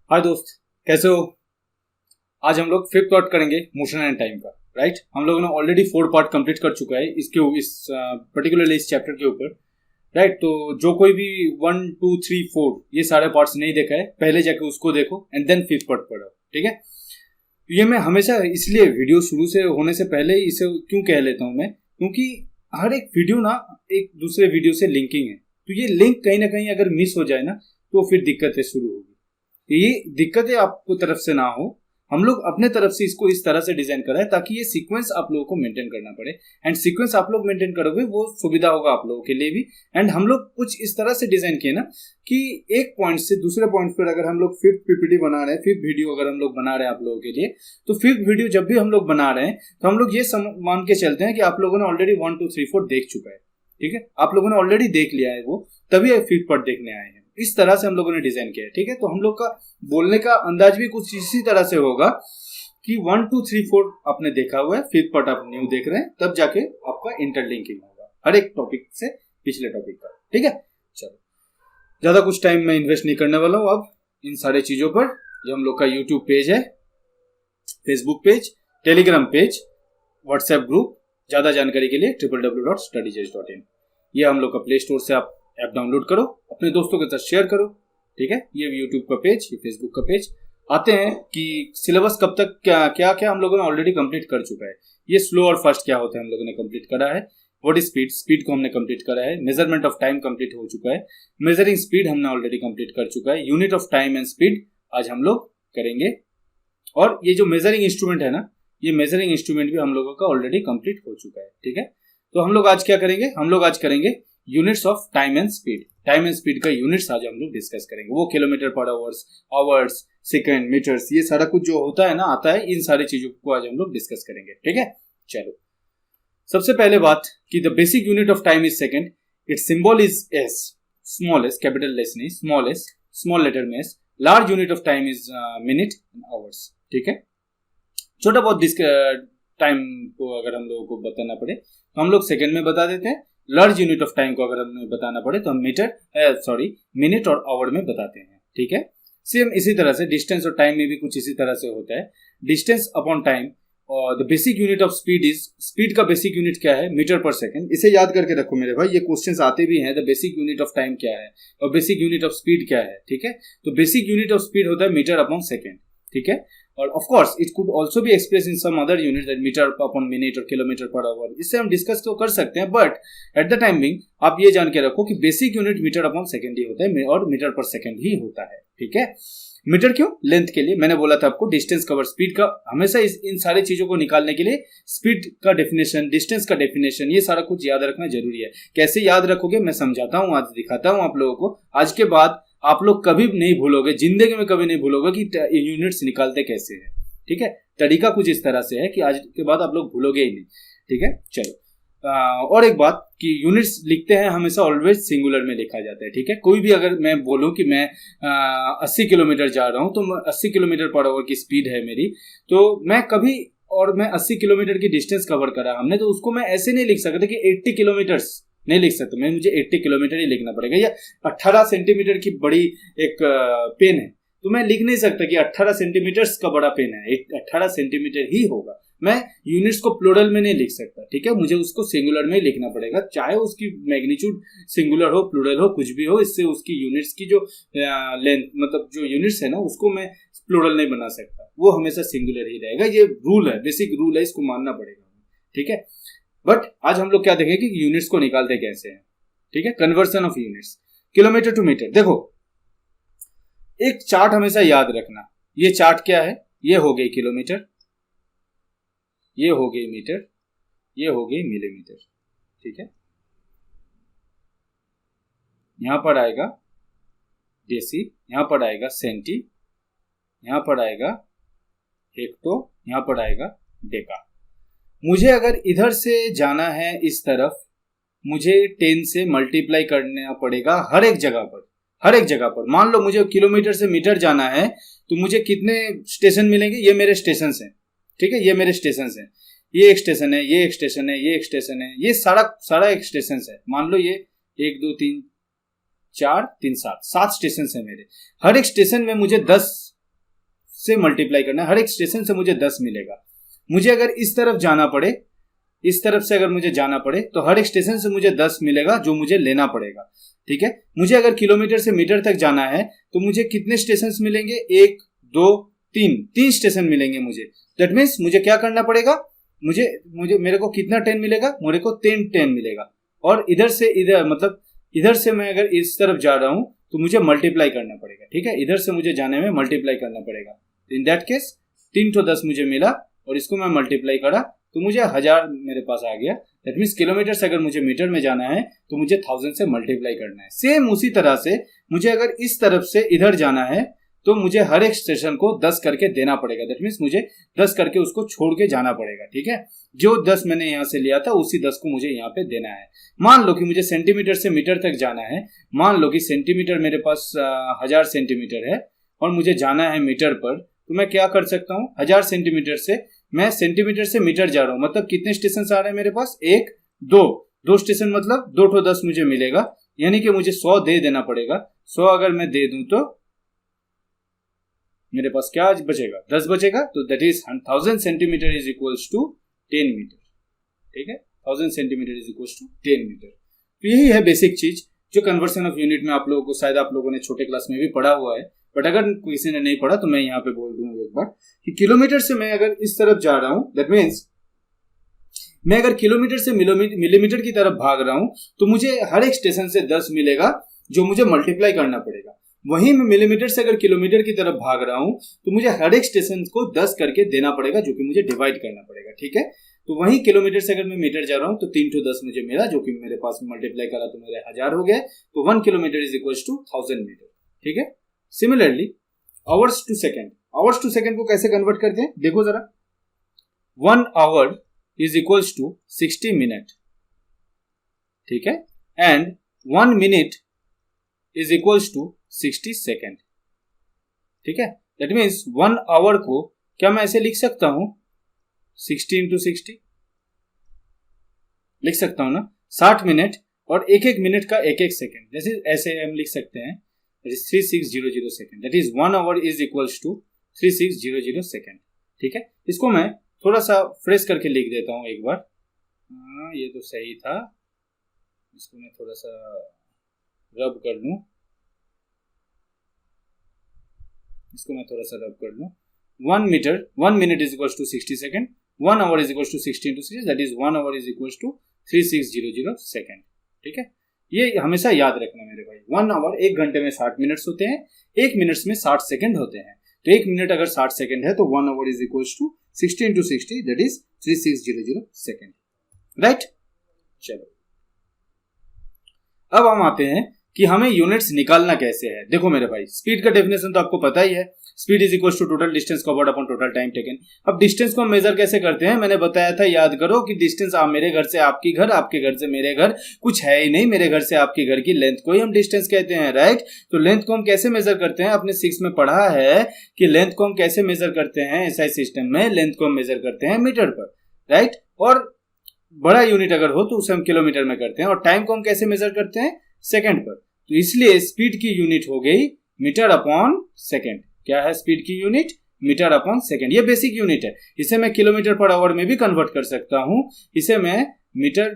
हाय दोस्त, कैसे हो। आज हम लोग फिफ्थ पार्ट करेंगे मोशन एंड टाइम का। राइट, हम लोगों ने ऑलरेडी 4 पार्ट कंप्लीट कर चुका है इस पर्टिकुलरली इस चैप्टर के ऊपर। राइट, तो जो कोई भी 1 2 3 4 ये सारे पार्ट्स नहीं देखा है, पहले जाके उसको देखो एंड देन फिफ्थ पार्ट पढ़ो। ठीक है, ये मैं हमेशा इसलिए वीडियो शुरू से होने से पहले ही इसे क्यों कह लेता हूँ मैं, क्योंकि हर एक वीडियो ना एक दूसरे वीडियो से लिंकिंग है। तो ये लिंक कहीं ना कहीं अगर मिस हो जाए ना तो फिर दिक्कतें शुरू होगी। ये दिक्कतें आपको तरफ से ना हो, हम लोग अपने तरफ से इसको इस तरह से डिजाइन करा है ताकि ये सीक्वेंस आप लोगों को मेंटेन करना पड़े। एंड सीक्वेंस आप लोग मेंटेन करोगे वो सुविधा होगा आप लोगों के लिए भी। एंड हम लोग कुछ इस तरह से डिजाइन किए ना कि एक पॉइंट से दूसरे पॉइंट पर अगर हम लोग फिफ्थ पीपीटी बना रहे हैं, फिफ्थ वीडियो अगर हम लोग बना रहे हैं आप लोगों के लिए, तो फिफ्थ वीडियो जब भी हम लोग बना रहे हैं तो हम लोग ये मान के चलते हैं कि आप लोगों ने ऑलरेडी 1 2 3 4 देख चुका है। ठीक है, आप लोगों ने ऑलरेडी देख लिया है वो, तभी फिफ्थ पार्ट देखने आए हैं। इस तरह से हम लोगों ने डिजाइन किया है। ठीक है, तो हम लोग का बोलने का अंदाज भी कुछ इसी तरह से होगा कि 1 2 3 4 आपने देखा हुआ है, फिफ्थ पार्ट आप न्यू देख रहे हैं, तब जाके आपका इंटरलिंकिंग होगा हर एक टॉपिक से पिछले टॉपिक का। ठीक है, चलो ज्यादा कुछ टाइम मैं इन्वेस्ट नहीं करने वाला हूं अब इन सारे चीजों पर। ये हम लोग का यूट्यूब पेज है, Facebook page, Telegram page, WhatsApp group. ज्यादा जानकारी के लिए www.studyjudge.in। ये हम लोग का प्ले स्टोर से आप ऐप डाउनलोड करो, अपने दोस्तों के साथ शेयर करो। ठीक है, ये यूट्यूब का पेज, ये फेसबुक का पेज। आते हैं कि सिलेबस कब तक क्या क्या क्या हम लोगों ने ऑलरेडी कंप्लीट कर चुका है। ये स्लो और फास्ट क्या होता है हम लोगों ने कंप्लीट करा है। व्हाट इज स्पीड, स्पीड को हमने कंप्लीट करा है। मेजरमेंट ऑफ टाइम कंप्लीट हो चुका है। मेजरिंग स्पीड हमने ऑलरेडी कंप्लीट कर चुका है। Unit of time and speed आज हम लोग करेंगे। और ये जो मेजरिंग इंस्ट्रूमेंट है ना, ये मेजरिंग इंस्ट्रूमेंट भी हम लोगों का ऑलरेडी कंप्लीट हो चुका है। ठीक है, तो हम लोग आज क्या करेंगे, हम लोग आज करेंगे units of time and speed. Time and speed का यूनिट्स आज हम लोग डिस्कस करेंगे। वो किलोमीटर पर आवर्स, सेकंड, मीटर्स, ये सारा कुछ जो होता है ना, आता है, इन सारी चीजों को आज हम लोग डिस्कस करेंगे। ठीक है, चलो सबसे पहले बात कि the basic unit of time is second. It's symbol is S, small S, capital S नहीं, स्मॉल एस, स्मॉल लेटर में S. Large unit of time is minute and hours. ठीक है, छोटा बहुत टाइम को अगर हम लोगों को बताना पड़े तो हम लोग सेकंड में बता देते हैं। लार्ज यूनिट ऑफ टाइम को अगर हमें बताना पड़े तो हम मिनट और आवर में बताते हैं। ठीक है, सेम इसी तरह से डिस्टेंस और टाइम में भी कुछ इसी तरह से होता है। Distance upon time. और the basic unit of speed is, speed का बेसिक यूनिट क्या है, मीटर पर सेकंड। इसे याद करके रखो मेरे भाई, ये क्वेश्चंस आते भी हैं। The basic unit of time क्या है और बेसिक यूनिट ऑफ स्पीड क्या है। ठीक है, तो बेसिक यूनिट ऑफ स्पीड होता है मीटर अपॉन सेकंड। ठीक है, और of course it could also be express in some other unit that metre upon minute और किलोमीटर पर आवर। इससे हम डिस्कस तो कर सकते हैं, but at the time being आप ये जान के रखो कि basic unit metre upon second ही होता है और मीटर पर सेकंड ही होता है। ठीक है, मीटर क्यों, लेंथ के लिए। मैंने बोला था आपको डिस्टेंस कवर स्पीड का हमेशा इन सारी चीजों को निकालने के लिए स्पीड का डेफिनेशन, डिस्टेंस का डेफिनेशन, ये सारा कुछ याद रखना जरूरी है। कैसे याद रखोगे मैं समझाता हूँ, आज दिखाता हूँ आप लोगों को। आज के बाद आप लोग कभी नहीं भूलोगे, जिंदगी में कभी नहीं भूलोगे कि यूनिट्स निकालते कैसे हैं। ठीक है, तरीका कुछ इस तरह से है कि आज के बाद आप लोग भूलोगे ही नहीं। ठीक है, चलो और एक बात कि यूनिट्स लिखते हैं हमेशा ऑलवेज सिंगुलर में लिखा जाता है। ठीक है, कोई भी अगर मैं बोलूं कि मैं 80 किलोमीटर जा रहा हूं, तो 80 किलोमीटर पर आवर की स्पीड है मेरी, तो मैं कभी, और मैं 80 किलोमीटर की डिस्टेंस कवर करा हमने, तो उसको मैं ऐसे नहीं लिख सकता कि 80 किलोमीटर्स नहीं लिख सकता मैं, मुझे 80 किलोमीटर ही लिखना पड़ेगा। या 18 सेंटीमीटर की बड़ी एक पेन है, तो मैं लिख नहीं सकता कि 18 सेंटीमीटर्स का बड़ा पेन है, 18 सेंटीमीटर ही होगा। मैं यूनिट्स को प्लूरल में नहीं लिख सकता। ठीक है, मुझे उसको सिंगुलर में ही लिखना पड़ेगा, चाहे उसकी मैग्नीट्यूड सिंगुलर हो, प्लूरल हो, कुछ भी हो। इससे उसकी यूनिट्स की जो लेंथ, मतलब जो यूनिट्स है ना, उसको मैं प्लूरल नहीं बना सकता, वो हमेशा सिंगुलर ही रहेगा। ये रूल है, बेसिक रूल है, इसको मानना पड़ेगा। ठीक है, बट आज हम लोग क्या देखेंगे कि यूनिट्स को निकालते कैसे हैं। ठीक है, conversion of units, kilometre to metre. देखो एक चार्ट हमेशा याद रखना, ये चार्ट क्या है, ये हो गई किलोमीटर, ये हो गई मीटर, ये हो गई मिलीमीटर। ठीक है, यहां पर आएगा डेसी, यहां पर आएगा सेंटी, यहां पर आएगा हेक्टो, यहां पर आएगा डेका। मुझे अगर इधर से जाना है इस तरफ, मुझे 10 से मल्टीप्लाई करना पड़ेगा हर एक जगह पर, हर एक जगह पर। मान लो मुझे किलोमीटर से मीटर जाना है, तो मुझे कितने स्टेशन मिलेंगे, ये मेरे स्टेशन हैं। ठीक है, ये मेरे स्टेशन हैं, ये एक स्टेशन है, ये एक स्टेशन है, ये एक स्टेशन है, ये सारा एक स्टेशन है। मान लो ये 1 2 3 4 3 7 स्टेशन है मेरे। हर एक स्टेशन में मुझे 10 से मल्टीप्लाई करना है, हर एक स्टेशन से मुझे 10 मिलेगा। मुझे अगर इस तरफ जाना पड़े, इस तरफ से अगर मुझे जाना पड़े तो हर एक स्टेशन से मुझे 10 मिलेगा जो मुझे लेना पड़ेगा, ठीक है। मुझे अगर किलोमीटर से मीटर तक जाना है तो मुझे कितने स्टेशन मिलेंगे, 1 2 3 स्टेशन मिलेंगे मुझे। दैट मीन्स मुझे क्या करना पड़ेगा, मुझे मेरे को कितना 10 मिलेगा, मेरे को 10 मिलेगा। और इधर से इधर, मतलब इधर से मैं अगर इस तरफ जा रहा हूं तो मुझे मल्टीप्लाई करना पड़ेगा, ठीक है। इधर से मुझे जाने में मल्टीप्लाई करना पड़ेगा। इन दैट केस 3 तो 10 मुझे मिला और इसको मैं मल्टीप्लाई करा तो मुझे 1000 मेरे पास आ गया। दैट मीन्स किलोमीटर से अगर मुझे मीटर में जाना है तो मुझे 1000 से मल्टीप्लाई करना है। सेम उसी तरह से मुझे अगर इस तरफ से इधर जाना है तो मुझे हर एक स्टेशन को 10 करके देना पड़ेगा। दैट मीन्स मुझे 10 करके उसको छोड़ के जाना पड़ेगा, ठीक है। जो 10 मैंने यहाँ से लिया था उसी 10 को मुझे यहाँ पे देना है। मान लो कि मुझे सेंटीमीटर से मीटर तक जाना है। मान लो कि सेंटीमीटर मेरे पास 1000 सेंटीमीटर है और मुझे जाना है मीटर पर, तो मैं क्या कर सकता हूँ, 1000 सेंटीमीटर से मैं सेंटीमीटर से मीटर जा रहा हूँ, मतलब कितने स्टेशन आ रहे हैं मेरे पास, 1 2 स्टेशन, मतलब 2 तो 10 मुझे मिलेगा, यानी कि मुझे 100 दे देना पड़ेगा। 100 अगर मैं दे दूं तो मेरे पास क्या बचेगा, 10 बचेगा। तो that is 1000 centimetre is equals to 10 metre, ठीक है। 1000 centimetre is equals to 10 metre. तो यही है बेसिक चीज जो कन्वर्सन ऑफ यूनिट में आप लोगों को, शायद आप लोगों ने छोटे क्लास में भी पढ़ा हुआ है, बट अगर किसी ने नहीं पढ़ा तो मैं यहाँ पे बोल दूंगा एक बार कि किलोमीटर से मैं अगर इस तरफ जा रहा हूं, दैट मीन्स मैं अगर किलोमीटर से मिलीमीटर की तरफ भाग रहा हूं तो मुझे हर एक स्टेशन से 10 मिलेगा जो मुझे मल्टीप्लाई करना पड़ेगा। वहीं मैं मिलीमीटर से अगर किलोमीटर की तरफ भाग रहा हूं तो मुझे हर एक स्टेशन को 10 करके देना पड़ेगा जो कि मुझे डिवाइड करना पड़ेगा, ठीक है। तो वहीं किलोमीटर से अगर मैं मीटर जा रहा हूं तो 3 to 10 मुझे मिला, जो कि मेरे पास मल्टीप्लाई करा तो मेरे 1000 हो गए। तो 1 kilometre is equal to 1000 metre, ठीक है। Similarly hours to second, hours to second को कैसे कन्वर्ट करते हैं देखो जरा। 1 hour is equals to 60 minute, ठीक है, and 1 minute is equals to 60 second, ठीक है। दैट मीन्स 1 आवर को क्या मैं ऐसे लिख सकता हूं, 60 into 60 लिख सकता हूं ना, 60 मिनट और एक एक मिनट का एक एक सेकेंड, जैसे ऐसे हम लिख सकते हैं 3600 second. That is 1 hour is equals to 3600 second, ठीक है। इसको मैं थोड़ा सा फ्रेश करके लिख देता हूं एक बार। ये तो सही था, इसको मैं थोड़ा सा रब कर लूं, इसको मैं थोड़ा सा रब कर लूं। 1 minute is equals to 60 second, 1 hour is equals to 60 into 60, that is 1 hour is equals to 3600 second, ठीक है। ये हमेशा याद रखना मेरे भाई। 1 आवर 1 घंटे में 60 मिनट्स होते हैं, 1 मिनट्स में 60 सेकेंड होते हैं। तो 1 मिनट अगर 60 सेकेंड है तो 1 hour is equals to 60 into 60, that is 3600 second, right. चलो अब हम आते हैं कि हमें यूनिट्स निकालना कैसे है। देखो मेरे भाई, स्पीड का डेफिनेशन तो आपको पता ही है, speed is equal to total distance covered upon total time taken. अब डिस्टेंस को हम मेजर कैसे करते हैं, मैंने बताया था, याद करो कि डिस्टेंस मेरे घर से आपकी घर, आपके घर से मेरे घर कुछ है ही नहीं, मेरे घर से आपके घर की लेंथ को ही हम डिस्टेंस कहते हैं, राइट। तो लेंथ को हम कैसे मेजर करते हैं, आपने 6 में पढ़ा है कि लेंथ को हम कैसे मेजर करते हैं, एसआई सिस्टम में लेंथ को हम मेजर करते हैं मीटर पर, राइट। और बड़ा यूनिट अगर हो तो उसे हम किलोमीटर में करते हैं, और टाइम को हम कैसे मेजर करते हैं, सेकेंड पर। तो इसलिए स्पीड की यूनिट हो गई मीटर अपॉन सेकेंड। क्या है स्पीड की यूनिट, मीटर अपॉन सेकेंड। ये बेसिक यूनिट है, इसे मैं किलोमीटर पर आवर में भी कन्वर्ट कर सकता हूं, इसे मैं मीटर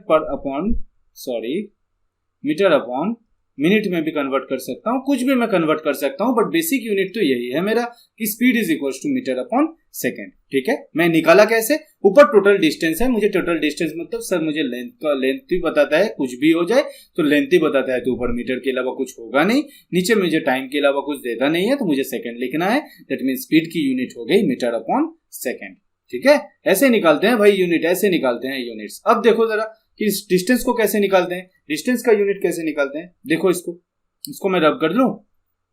अपॉन मिनट में भी कन्वर्ट कर सकता हूं, कुछ भी मैं कन्वर्ट कर सकता हूं, बट बेसिक यूनिट तो यही है मेरा कि speed is equal to metre upon second, ठीक है। मैं निकाला कैसे, ऊपर टोटल डिस्टेंस है, मुझे टोटल डिस्टेंस मतलब सर मुझे लेंथ ही बताता है, कुछ भी हो जाए तो लेंथ ही बताता है, तो ऊपर मीटर के अलावा कुछ होगा नहीं, नीचे मुझे टाइम के अलावा कुछ देता नहीं है, तो मुझे सेकेंड लिखना है। दैट मीन स्पीड की यूनिट हो गई मीटर अपॉन सेकेंड, ठीक है। ऐसे निकालते हैं भाई यूनिट, ऐसे निकालते हैं यूनिट्स। अब देखो जरा कि इस डिस्टेंस को कैसे निकालते हैं, डिस्टेंस का यूनिट कैसे निकालते हैं। देखो इसको मैं रब कर लूं,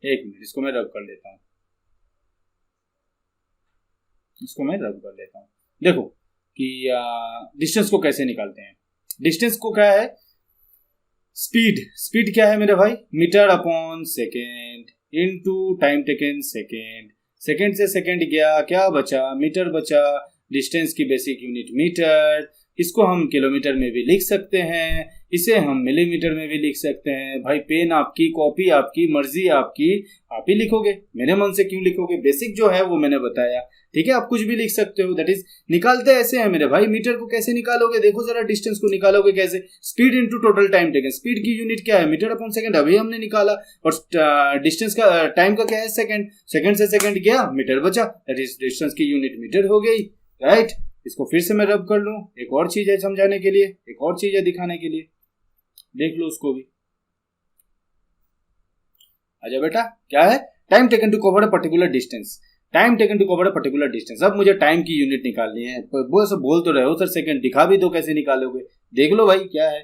एक मिनट, इसको मैं रब कर लेता हूं, इसको मैं रब कर लेता हूं। देखो कि डिस्टेंस को कैसे निकालते हैं। डिस्टेंस को क्या है, स्पीड क्या है मेरे भाई, metre upon second into time taken second. Second से सेकेंड गया, क्या बचा, मीटर बचा, डिस्टेंस की बेसिक यूनिट मीटर, इसको हम किलोमीटर में भी लिख सकते हैं, इसे हम मिलीमीटर में भी लिख सकते हैं। भाई पेन आपकी, कॉपी आपकी, मर्जी आपकी, आप ही लिखोगे, मेरे मन से क्यों लिखोगे। बेसिक जो है वो मैंने बताया, ठीक है। आप कुछ भी लिख सकते हो, दैट इज निकालते ऐसे हैं मेरे भाई। मीटर को कैसे निकालोगे, देखो जरा, डिस्टेंस को निकालोगे कैसे, speed into total time taken. Speed की यूनिट क्या है, मीटर अपॉन सेकंड, अभी हमने निकाला। और डिस्टेंस का, टाइम का क्या है, सेकंड। सेकंड से सेकंड गया, मीटर बचा, दैट इज डिस्टेंस की यूनिट मीटर हो गई, राइट। इसको फिर से मैं रब कर लूं, एक और चीज है समझाने के लिए, एक और चीज है दिखाने के लिए, देख लो उसको भी। आजा बेटा, क्या है, time taken to cover a particular distance. Time taken to cover a particular distance. अब मुझे टाइम की यूनिट निकालनी है। वो सब बोल तो रहे हो सर, सेकंड दिखा भी दो कैसे निकालोगे। देख लो भाई क्या है,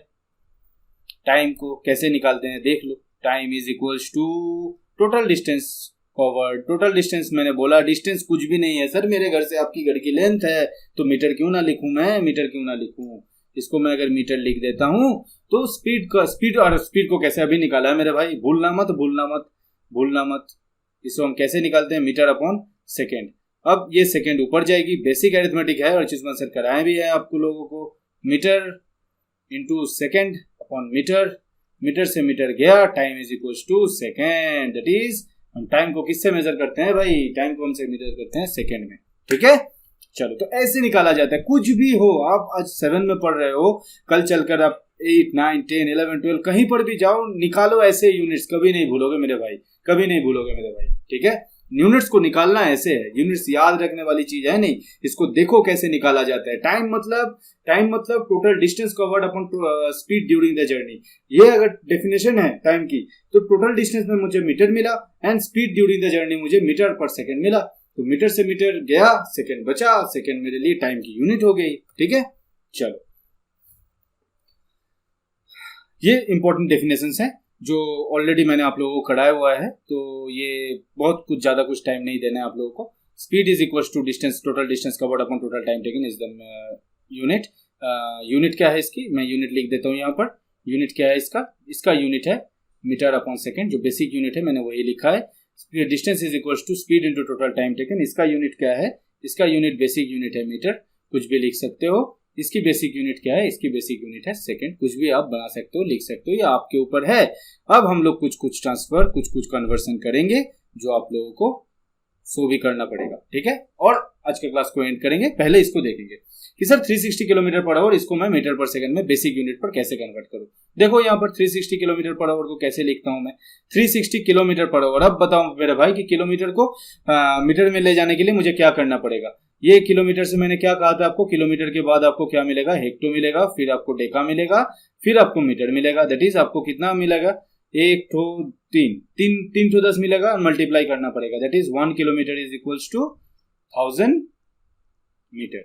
टाइम को कैसे निकालते हैं देख लो। Time is equals to total distance covered. Total distance मैंने बोला, डिस्टेंस कुछ भी नहीं है सर, मेरे घर से आपकी घर की लेंथ है, तो मीटर क्यों ना लिखूं मैं, मीटर क्यों ना लिखूं। इसको मैं अगर मीटर लिख देता हूं तो स्पीड और स्पीड को कैसे अभी निकाला है मेरे भाई, भूलना मत भूलना मत भूलना मत। इसको हम कैसे निकालते हैं, मीटर अपॉन सेकेंड। अब ये सेकेंड ऊपर जाएगी, बेसिक अरिथमेटिक है और चीज में सर कराए भी है आपको लोगों को। Metre into second upon metre, metre से मीटर गया, time is equal to second. That is हम टाइम को किससे मेजर करते हैं भाई, टाइम को हमसे मेजर करते हैं सेकेंड में, ठीक है। चलो, तो ऐसे निकाला जाता है। कुछ भी हो, आप आज 7 में पढ़ रहे हो, कल चलकर आप 8, 9, 10, 11, 12 कहीं पर भी जाओ, निकालो ऐसे यूनिट्स, कभी नहीं भूलोगे मेरे भाई, कभी नहीं भूलोगे मेरे भाई, ठीक है। यूनिट्स को निकालना ऐसे है, यूनिट्स याद रखने वाली चीज है नहीं, इसको देखो कैसे निकाला जाता है। टाइम मतलब total distance covered upon speed during the journey. ये अगर डेफिनेशन है टाइम की, तो टोटल डिस्टेंस में मुझे मीटर मिला and speed during the journey मुझे मीटर पर सेकंड मिला। तो मीटर से मीटर गया, सेकंड बचा, सेकंड मेरे लिए टाइम की यूनिट हो गई, ठीक है। चलो, ये इंपॉर्टेंट डेफिनेशंस हैं जो ऑलरेडी मैंने आप लोगों को कराया हुआ है, तो ये बहुत कुछ ज्यादा कुछ टाइम नहीं देना है आप लोगों को। Speed is equal to distance, total distance covered upon total time taken is the unit. Unit क्या है इसकी, मैं यूनिट लिख देता हूँ यहाँ पर। यूनिट क्या है इसका यूनिट है मीटर अपॉन सेकेंड, जो बेसिक यूनिट है मैंने वही लिखा है। Distance is equal to speed into total time taken. इसका यूनिट क्या है, इसका यूनिट बेसिक यूनिट है मीटर, कुछ भी लिख सकते हो। इसकी बेसिक यूनिट क्या है, इसकी बेसिक यूनिट है सेकंड, कुछ भी आप बना सकते हो, लिख सकते हो, ये आपके ऊपर है। अब हम लोग कुछ ट्रांसफर, कुछ कन्वर्सन करेंगे, जो आप लोगों को सो भी करना पड़ेगा, ठीक है। और आज के क्लास को एंड करेंगे, पहले इसको देखेंगे कि सर 360 किलोमीटर पर आवर, इसको मैं मीटर पर सेकंड में बेसिक यूनिट पर कैसे कन्वर्ट करूं। देखो यहाँ पर 360 किलोमीटर पर आवर को कैसे लिखता हूं मैं, 360 किलोमीटर पर आवर। अब बताओ मेरे भाई कि किलोमीटर को मीटर में ले जाने के लिए मुझे क्या करना पड़ेगा। ये किलोमीटर से मैंने क्या कहा था आपको, किलोमीटर के बाद आपको क्या मिलेगा, हेक्टो मिलेगा, फिर आपको डेका मिलेगा, फिर आपको मीटर मिलेगा। दैट इज आपको कितना मिलेगा, 1 2 3 तो 10 मिलेगा, और मल्टीप्लाई करना पड़ेगा। That is 1 kilometre is equals to 1000 metre,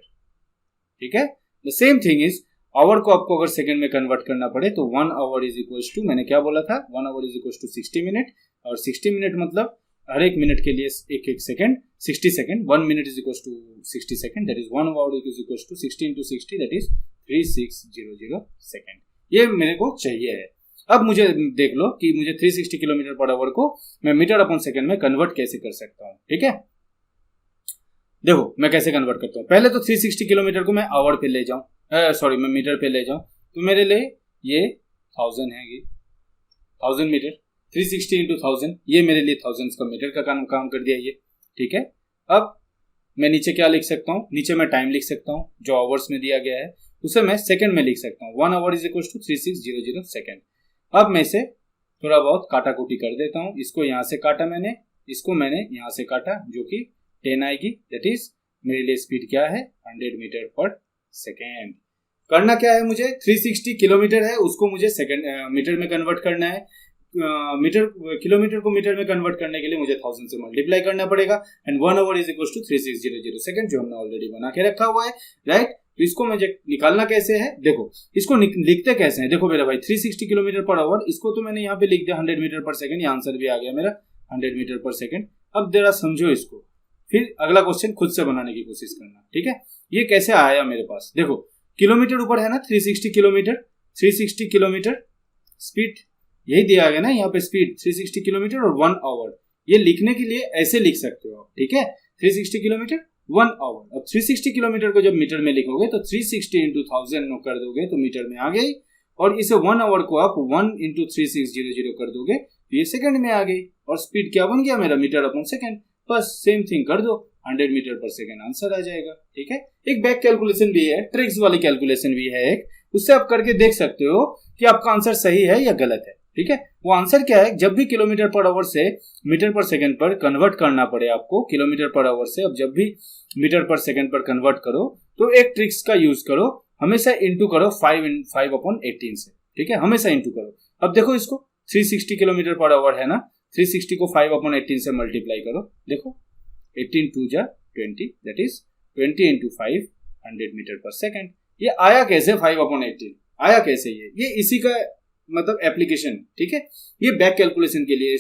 ठीक है। The same thing is hour को आपको अगर सेकंड में कन्वर्ट करना पड़े तो 1 आवर इज इक्वल्स टू, मैंने क्या बोला था, 1 hour is equals to 60 minute, और 60 मिनट मतलब हर एक मिनट के लिए एक second, 60 second. 1 minute is equals to 60 second, that is 1 hour is equals to 60 into 60, that is 3600 second. ये मेरे को चाहिए है। अब मुझे देख लो कि मुझे 360 किलोमीटर पर आवर को मैं मीटर अपॉन सेकंड में कन्वर्ट कैसे कर सकता हूँ, ठीक है। देखो मैं कैसे कन्वर्ट करता हूँ, पहले तो 360 किलोमीटर को मैं आवर पे ले जाऊँ, मैं मीटर पे ले जाऊँ, तो मेरे लिए ये 1000 है, 1000 मीटर, 360 into 1000, ये मेरे लिए थाउजेंड्स का मीटर का काम कर दिया ये, ठीक है। अब मैं नीचे क्या लिख सकता हूँ, नीचे मैं टाइम लिख सकता हूँ जो आवर्स में दिया गया है, उसे मैं सेकंड में लिख सकता हूँ। 1 hour is equal to 3600 second. अब मैं इसे थोड़ा बहुत काटा कुटी कर देता हूँ, इसको यहाँ से काटा मैंने, इसको मैंने यहाँ से काटा, जो कि 10 आएगी। दैट इज मेरे लिए स्पीड क्या है, 100 मीटर पर सेकेंड। करना क्या है मुझे, 360 किलोमीटर है उसको मुझे सेकंड मीटर में कन्वर्ट करना है। किलोमीटर को मीटर में कन्वर्ट करने के लिए मुझे 1000 से मल्टीप्लाई करना पड़ेगा, and 1 hour is equal to 3600 second, जो हमने ऑलरेडी बना के रखा हुआ है, राइट। तो इसको मुझे निकालना कैसे है, देखो इसको लिखते कैसे हैं। देखो मेरा भाई 360 किलोमीटर पर आवर, इसको तो मैंने यहाँ पे लिख दिया 100 मीटर पर सेकंड, ये आंसर भी आ गया मेरा 100 मीटर पर सेकंड। अब जरा समझो इसको, फिर अगला क्वेश्चन खुद से बनाने की कोशिश करना, ठीक है। ये कैसे आया मेरे पास, देखो किलोमीटर ऊपर है ना, 360 किलोमीटर स्पीड यही दिया गया ना यहाँ पे, स्पीड 360 किलोमीटर और 1 आवर। ये लिखने के लिए ऐसे लिख सकते हो आप, ठीक है। 360 किलोमीटर 1 आवर। अब 360 किलोमीटर को जब मीटर में लिखोगे तो 360 इंटू 1000 कर दोगे तो मीटर में आ गई, और इसे 1 आवर को आप 1 इंटू 3600 कर दोगे तो ये सेकंड में आ गई, और स्पीड क्या बन गया मेरा, मीटर अपॉन सेकंड। बस सेम थिंग कर दो, 100 मीटर पर सेकंड आंसर आ जाएगा। ठीक है, एक बैक कैलकुलेशन भी है, ट्रिक्स वाली कैलकुलेशन भी है एक, उससे आप करके देख सकते हो कि आपका आंसर सही है या गलत है। ठीक है, वो आंसर क्या है, जब भी किलोमीटर पर आवर से मीटर पर सेकंड पर कन्वर्ट करना पड़े आपको, किलोमीटर पर आवर से अब जब भी मीटर पर सेकंड पर कन्वर्ट करो तो एक ट्रिक्स का यूज करो, हमेशा इंटू करो 5/18 से। ठीक है, हमेशा इंटू करो। अब देखो इसको 360 किलोमीटर पर आवर है ना, 360 को 5/18 से मल्टीप्लाई करो, देखो 18 2 जा 20, दैट इज 20 इंटू 5 100 मीटर पर सेकंड। ये आया कैसे 5/18, आया कैसे, ये इसी का मतलब एप्लीकेशन। ठीक है, ये बैक कैलकुलेशन के लिए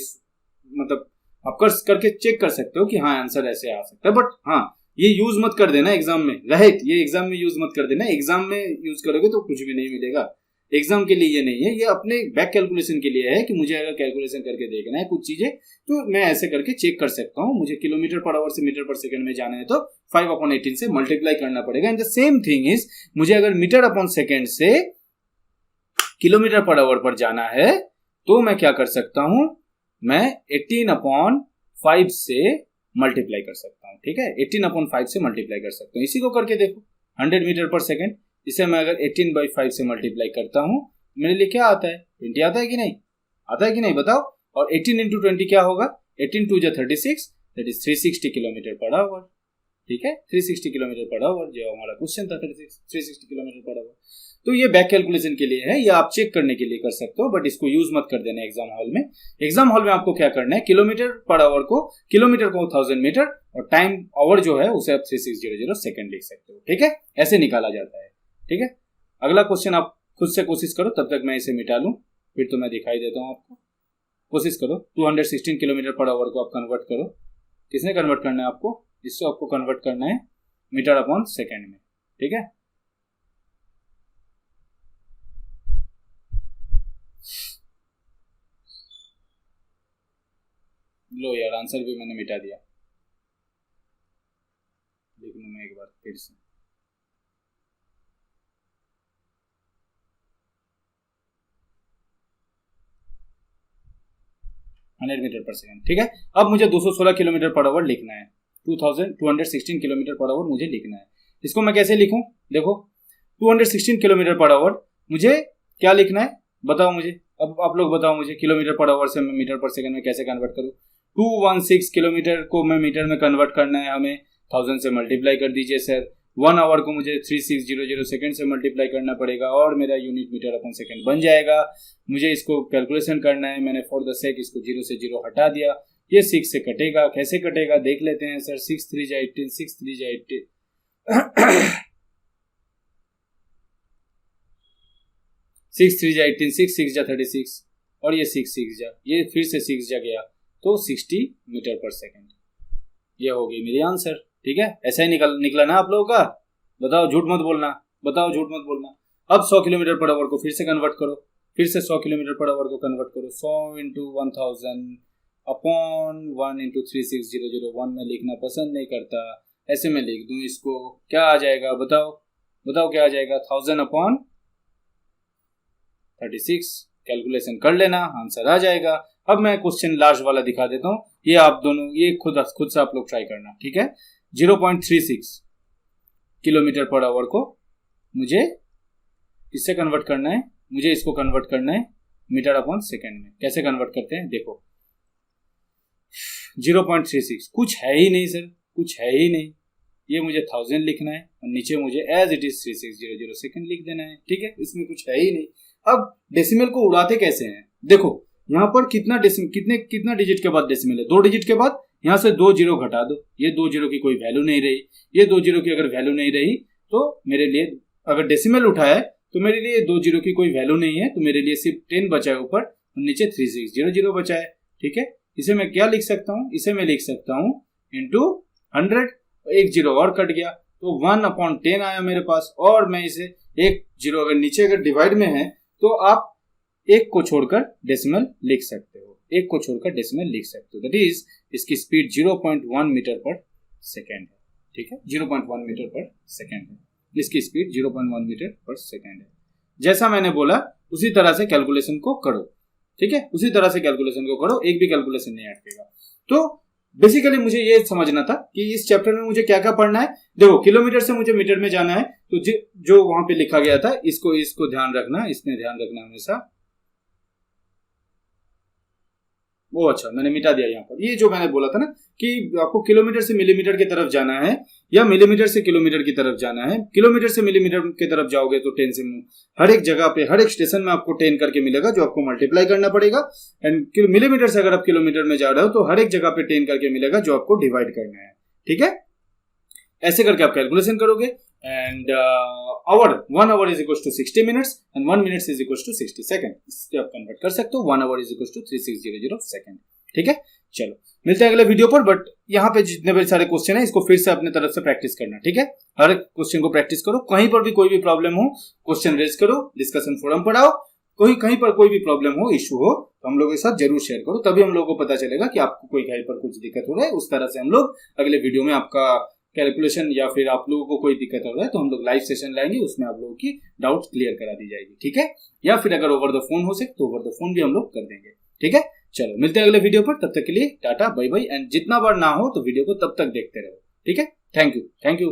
मतलब आप करके चेक कर सकते हो कि हाँ आंसर ऐसे आ सकता है। बट हाँ, ये यूज मत कर देना एग्जाम में, राइट, ये एग्जाम में यूज मत कर देना, एग्जाम में यूज करोगे तो कुछ भी नहीं मिलेगा। एग्जाम के लिए ये नहीं है, ये अपने बैक कैलकुलेशन के लिए है कि मुझे अगर कैलकुलेशन करके देखना है कुछ चीजें तो मैं ऐसे करके चेक कर सकता हूँ। मुझे किलोमीटर पर आवर से मीटर पर सेकंड में जाना है तो 5/18 से मल्टीप्लाई करना पड़ेगा। And the same thing is, मुझे अगर मीटर अपॉन सेकेंड से किलोमीटर पर आवर पर जाना है तो मैं क्या कर सकता हूं, मैं 18/5 से मल्टीप्लाई कर सकता हूं। ठीक है, 18/5 से मल्टीप्लाई कर सकता हूं। इसी को करके देखो 100 मीटर पर सेकेंड, इसे मैं अगर 18/5 से मल्टीप्लाई करता हूं मेरे लिए क्या आता है, 20 आता है कि नहीं, आता है कि नहीं बताओ। और 18 इंटू 20 क्या होगा, 18 2 जा 36, दैट इज 360 किलोमीटर पर आवर। ठीक है, 360 किलोमीटर पर आवर जो हमारा क्वेश्चन था, 360 किलोमीटर पर आवर। तो ये बैक कैलकुलेशन के लिए है, या आप चेक करने के लिए कर सकते हो, बट इसको यूज मत कर देना एग्जाम हॉल में। एग्जाम हॉल में आपको क्या करना है, किलोमीटर पर आवर को, किलोमीटर को 1000 मीटर और टाइम आवर जो है उसे आप 3600 सेकंड लिख सकते हो। ठीक है, ऐसे निकाला जाता है। ठीक है, अगला क्वेश्चन आप खुद से कोशिश करो, तब तक मैं इसे मिटा लूं, फिर तो मैं दिखाई देता हूं आपको। कोशिश करो 216 किलोमीटर पर आवर को आप कन्वर्ट करो। किसने कन्वर्ट करना है आपको, इससे आपको कन्वर्ट करना है मीटर अपॉन सेकेंड में। ठीक है, लो यार, आंसर भी मैंने मिटा दिया, लिख लूं मैं एक बार फिर से। हंड्रेड मीटर पर सेकेंड। ठीक है, अब मुझे 216 किलोमीटर पर आवर लिखना है, 216 किलोमीटर पर आवर मुझे लिखना है। इसको मैं कैसे लिखूं, देखो 216 किलोमीटर पर आवर मुझे क्या लिखना है बताओ मुझे। अब आप लोग बताओ मुझे, किलोमीटर पर आवर से मैं मीटर पर सेकंड में कैसे कन्वर्ट करूं। 216 किलोमीटर को मैं मीटर में कन्वर्ट करना है, हमें 1000 से मल्टीप्लाई कर दीजिए सर। 1 आवर को मुझे 3600 सेकंड से मल्टीप्लाई करना पड़ेगा और मेरा यूनिट मीटर अपन सेकंड बन जाएगा। मुझे इसको कैलकुलेशन करना है, मैंने फॉर द सेक इसको 0 से 0 हटा दिया। ये 6 से कटेगा, कैसे कटेगा देख लेते हैं सर। 6 3 जा 18, 6 3 जा 18 6 3 जा 18, 6 6 जा 36 और ये 6 6 जा, ये फिर से 6 जा गया तो 60 मीटर पर सेकंड। ये हो गई मेरी आंसर। ठीक है, ऐसा ही निकला ना आप लोगों का। बताओ, झूठ मत बोलना, बताओ झूठ मत बोलना। अब 100 किलोमीटर पर आवर को फिर से कन्वर्ट करो, फिर से 100 किलोमीटर पर आवर को कन्वर्ट करो। 100 इंटू 1000 अपॉन 1 इंटू 3600। 1 में लिखना पसंद नहीं करता, ऐसे में लिख दूं इसको। क्या आ जाएगा बताओ, बताओ क्या आ जाएगा। 1000 अपॉन 36, कैलकुलेशन कर लेना, आंसर आ जाएगा। अब मैं क्वेश्चन लास्ट वाला दिखा देता हूं, ये आप दोनों ये खुद से आप लोग ट्राई करना। ठीक है, 0.36 किलोमीटर पर आवर को मुझे इससे कन्वर्ट करना है, मुझे इसको कन्वर्ट करना है मीटर अपॉन सेकेंड में। कैसे कन्वर्ट करते हैं देखो। 0.36 कुछ है ही नहीं सर, कुछ है ही नहीं। ये मुझे 1000 लिखना है और नीचे मुझे एज इट इज 3600 सेकेंड लिख देना है। ठीक है, इसमें कुछ है ही नहीं। अब डेसिमल को उड़ाते कैसे हैं देखो, यहाँ पर कितना डिजिट के बाद डेसिमल है, 2 डिजिट के बाद यहाँ से 2 जीरो घटा दो। ये 2 जीरो की कोई वैल्यू नहीं रही, ये 2 जीरो की अगर वैल्यू नहीं रही तो मेरे लिए, अगर डेसिमल उठाए तो मेरे लिए 2 जीरो की कोई वैल्यू नहीं है, तो मेरे लिए सिर्फ 10 बचा है ऊपर और नीचे 3600 बचा है। ठीक है, इसे मैं क्या लिख सकता हूँ, इसे मैं लिख सकता हूँ इंटू 100, एक जीरो और कट गया तो 1/10 आया मेरे पास। और मैं इसे एक जीरो अगर नीचे अगर डिवाइड में है तो आप एक को छोड़कर डेसिमल लिख सकते हो, एक को छोड़कर डेसिमल लिख सकते हो। दैट इज इसकी स्पीड 0.1 मीटर पर सेकेंड है। ठीक है, 0.1 मीटर पर सेकेंड है, इसकी स्पीड 0.1 मीटर पर सेकेंड है। जैसा मैंने बोला उसी तरह से कैलकुलेशन को करो, ठीक है, उसी तरह से कैलकुलेशन को करो, एक भी कैलकुलेशन नहीं अटकेगा। तो बेसिकली मुझे ये समझना था कि इस चैप्टर में मुझे क्या क्या पढ़ना है। देखो, किलोमीटर से मुझे मीटर में जाना है, तो जो वहां पे लिखा गया था इसको ध्यान रखना, इसमें ध्यान रखना हमेशा। वो अच्छा मैंने मिटा दिया यहाँ पर। ये जो मैंने बोला था ना कि आपको किलोमीटर से मिलीमीटर की तरफ जाना है या मिलीमीटर से किलोमीटर की तरफ जाना है। किलोमीटर से मिलीमीटर की तरफ जाओगे तो 10 से हर एक जगह पे हर एक स्टेशन में आपको 10 करके मिलेगा, जो आपको मल्टीप्लाई करना पड़ेगा। एंड मिलीमीटर से अगर आप किलोमीटर में जा रहे हो तो हर एक जगह पे 10 करके मिलेगा, जो आपको डिवाइड करना है, ठीक है। ऐसे करके आप कैलकुलेशन करोगे and hour 1 hour is equal to 60 minutes and 1 minutes is equal to 60 second. इससे आप कन्वर्ट कर सकते हो, 1 hour is equal to 3600 second, ठीक है। चलो मिलते हैं अगले वीडियो पर, बट यहाँ पे जितने भी सारे क्वेश्चन है इसको फिर से अपने तरफ से प्रैक्टिस करना, ठीक है। हर क्वेश्चन को प्रैक्टिस करो, कहीं पर भी कोई भी प्रॉब्लम हो क्वेश्चन रेज करो, डिस्कशन फोरम पर आओ, कहीं पर कोई भी प्रॉब्लम हो, इशू हो तो हम लोगों के साथ जरूर शेयर करो, तभी हम लोगों को पता चलेगा कि आपको कोई कहीं पर कुछ दिक्कत हो रहा है। उस तरह से हम लोग अगले वीडियो में आपका कैलकुलेशन या फिर आप लोगों को कोई दिक्कत हो रहा है तो हम लोग लाइव सेशन लाएंगे, उसमें आप लोगों की डाउट क्लियर करा दी जाएगी, ठीक है। या फिर अगर ओवर द फोन हो सके तो ओवर द फोन भी हम लोग कर देंगे, ठीक है। चलो मिलते हैं अगले वीडियो पर, तब तक के लिए टाटा बाय बाय। एंड जितना बार ना हो तो वीडियो को तब तक देखते रहो, ठीक है। Thank you.